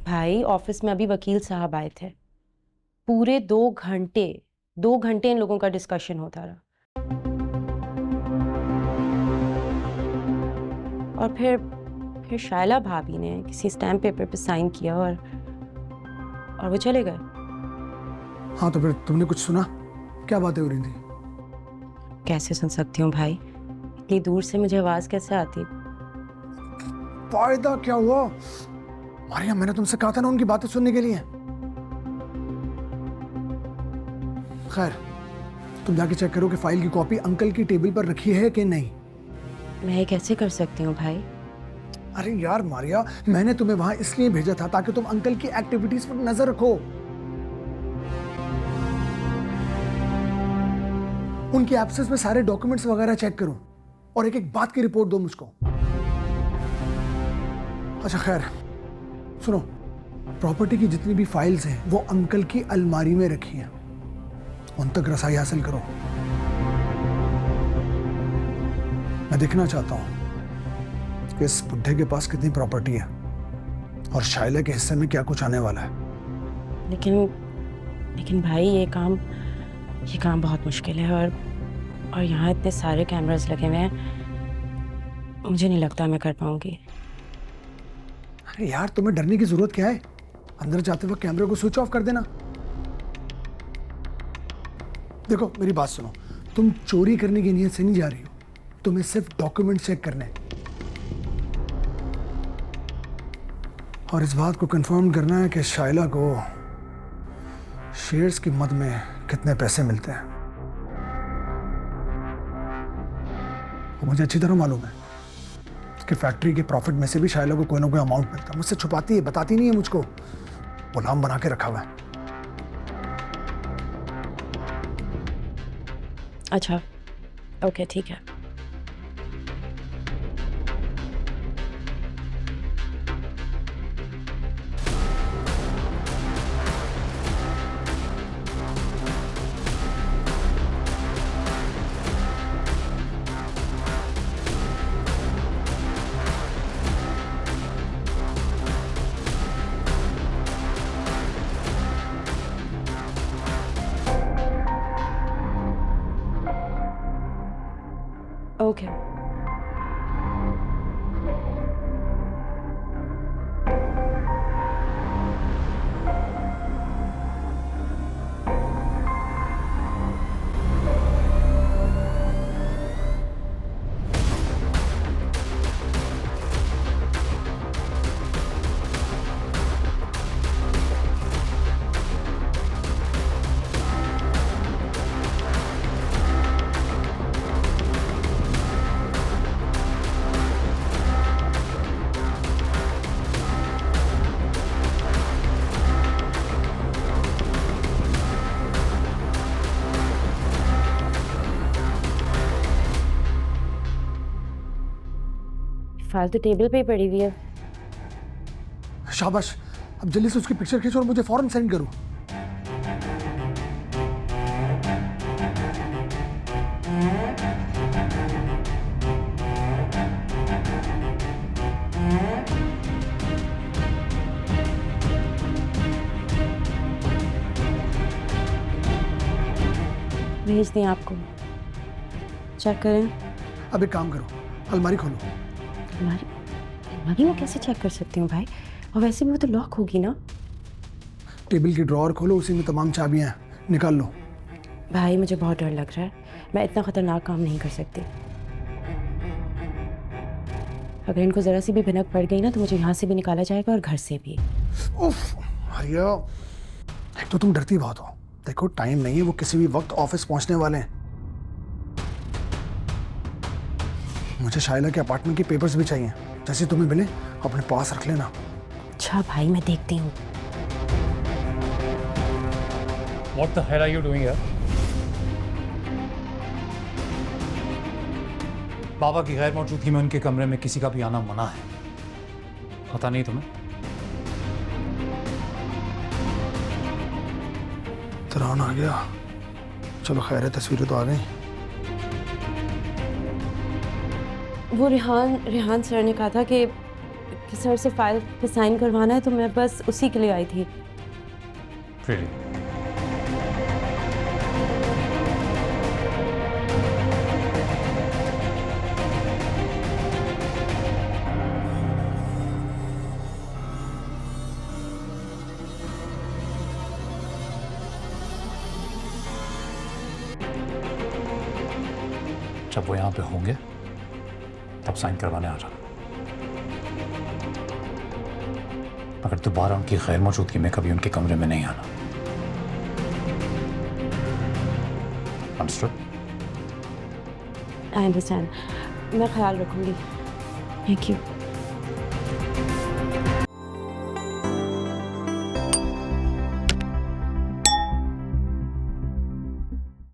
भाई ऑफिस में अभी वकील साहब आए थे, पूरे 2 घंटे इन लोगों का डिस्कशन होता रहा। और फिर शायला भाभी ने किसी स्टैम्प पेपर पे साइन किया और वो चले गए। हाँ तो फिर तुमने कुछ सुना? क्या बातें हो रही थी? कैसे सुन सकती हूँ भाई, इतनी दूर से मुझे आवाज कैसे आती? फायदा क्या हुआ? मारिया, मैंने तुमसे कहा था ना उनकी बातें सुनने के लिए। खैर, तुम जाके चेक करो कि फाइल की कॉपी अंकल की टेबल पर रखी है कि नहीं। मैं ये कैसे कर सकती हूँ भाई? अरे यार मारिया, मैंने तुम्हें वहां इसलिए भेजा था ताकि तुम अंकल की एक्टिविटीज पर नजर रखो, उनकी एब्सेंस में सारे डॉक्यूमेंट्स वगैरह चेक करो और एक एक बात की रिपोर्ट दो मुझको। अच्छा खैर सुनो, प्रॉपर्टी की जितनी भी फाइल्स हैं वो अंकल की अलमारी में रखी हैं, उन तक रसाई हासिल करो। मैं देखना चाहता हूं कि इस बुढ़े के पास कितनी प्रॉपर्टी है और शायला के हिस्से में क्या कुछ आने वाला है। लेकिन भाई ये काम बहुत मुश्किल है और यहाँ इतने सारे कैमरास लगे हुए हैं, मुझे नहीं लगता मैं कर पाऊंगी। अरे यार, तुम्हें डरने की जरूरत क्या है? अंदर जाते वक्त कैमरे को स्विच ऑफ कर देना। देखो मेरी बात सुनो, तुम चोरी करने की नीयत से नहीं जा रही हो, तुम्हें सिर्फ डॉक्यूमेंट चेक करने हैं और इस बात को कंफर्म करना है कि शायला को शेयर्स की मद में कितने पैसे मिलते हैं। वो मुझे अच्छी तरह मालूम है कि फैक्ट्री के प्रॉफिट में से भी शायला को कोई ना कोई अमाउंट मिलता है। मुझसे छुपाती है, बताती नहीं है मुझको, गुलाम बना के रखा हुआ है। अच्छा ओके ठीक है। ओके फाइल तो टेबल पे ही पड़ी हुई है। शाबाश, अब जल्दी से उसकी पिक्चर खींचो और मुझे फौरन सेंड करो। भेज दी आपको, चेक करें। अब एक काम करो, अलमारी खोलो। अलमारी में कैसे चेक कर सकती हूँ भाई? और वैसे भी वो तो लॉक होगी ना। टेबल की ड्रॉअर खोलो, उसी में तमाम चाबियां हैं, निकाल लो। भाई मुझे बहुत डर लग रहा है, मैं इतना खतरनाक काम नहीं कर सकती। अगर इनको जरा सी भी भनक पड़ गई ना तो मुझे यहाँ से भी निकाला जाएगा और घर से भी। उफ, मारिया, एक तो तुम डरती बहुत हो। देखो टाइम नहीं है, वो किसी भी वक्त ऑफिस पहुंचने वाले हैं। मुझे शायला के अपार्टमेंट के पेपर्स भी चाहिए, जैसे तुम्हें मिले अपने पास रख लेना। अच्छा भाई मैं देखती हूँ। What the hell are you doing here? बाबा की गैर मौजूदगी में उनके कमरे में किसी का भी आना मना है, पता नहीं तुम्हें? तरान आ गया। चलो खैर है, तस्वीरें तो आ गई। वो रेहान सर ने कहा था कि कि सर से फाइल पे साइन करवाना है, तो मैं बस उसी के लिए आई थी। Really? जब वो यहाँ पे होंगे तब साइन करवाने आ जाना, मगर दोबारा उनकी गैर मौजूदगी में कभी उनके कमरे में नहीं आना। Understood? आई अंडरस्टैंड, मैं ख्याल रखूंगी। Thank you.